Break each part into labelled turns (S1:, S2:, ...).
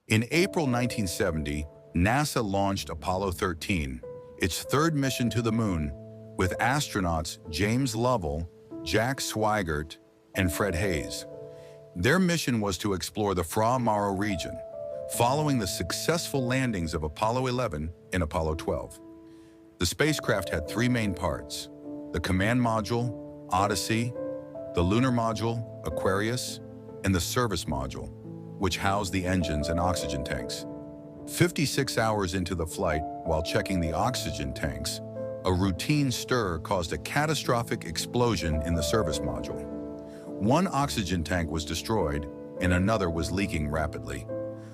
S1: In April 1970, NASA launched Apollo 13, its third mission to the moon, with astronauts James Lovell, Jack Swigert, and Fred Haise. Their mission was to explore the Fra-Mauro region, following the successful landings of Apollo 11 and Apollo 12. The spacecraft had three main parts: the command module, Odyssey, the lunar module, Aquarius, and the service module, which housed the engines and oxygen tanks. 56 hours into the flight, while checking the oxygen tanks, a routine stir caused a catastrophic explosion in the service module. One oxygen tank was destroyed, and another was leaking rapidly.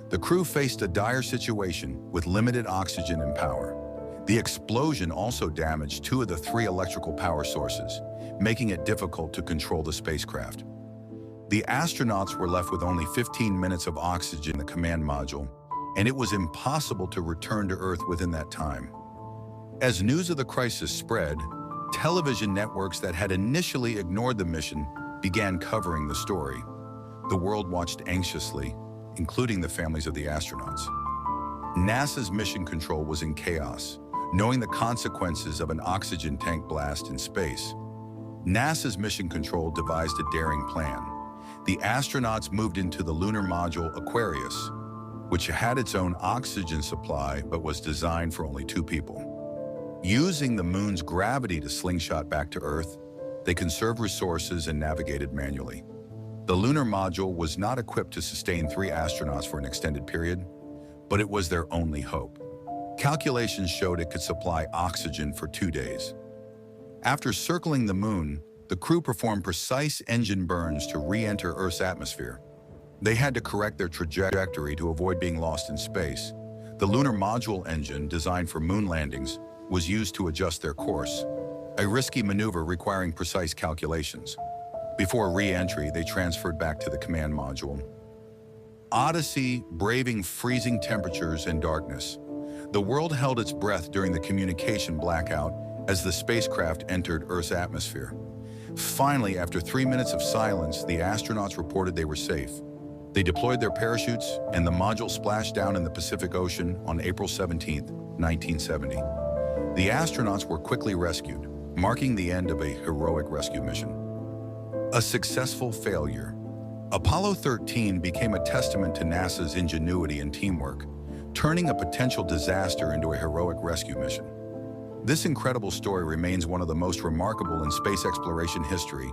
S1: The crew faced a dire situation with limited oxygen and power. The explosion also damaged two of the three electrical power sources, making it difficult to control the spacecraft. The astronauts were left with only 15 minutes of oxygen in the command module, and it was impossible to return to Earth within that time. As news of the crisis spread, television networks that had initially ignored the mission began covering the story. The world watched anxiously, including the families of the astronauts. NASA's mission control was in chaos, knowing the consequences of an oxygen tank blast in space. NASA's mission control devised a daring plan. The astronauts moved into the lunar module Aquarius, which had its own oxygen supply but was designed for only two people. Using the moon's gravity to slingshot back to Earth, they conserved resources and navigated manually. The lunar module was not equipped to sustain three astronauts for an extended period, but it was their only hope. Calculations showed it could supply oxygen for 2 days. After circling the moon, the crew performed precise engine burns to re-enter Earth's atmosphere. They had to correct their trajectory to avoid being lost in space. The lunar module engine, designed for moon landings, was used to adjust their course, a risky maneuver requiring precise calculations. Before re-entry, they transferred back to the command module. Odyssey, braving freezing temperatures and darkness. The world held its breath during the communication blackout as the spacecraft entered Earth's atmosphere. Finally, after 3 minutes of silence, the astronauts reported they were safe. They deployed their parachutes, and the module splashed down in the Pacific Ocean on April 17, 1970. The astronauts were quickly rescued, marking the end of a heroic rescue mission. A successful failure. Apollo 13 became a testament to NASA's ingenuity and teamwork, turning a potential disaster into a heroic rescue mission. This incredible story remains one of the most remarkable in space exploration history,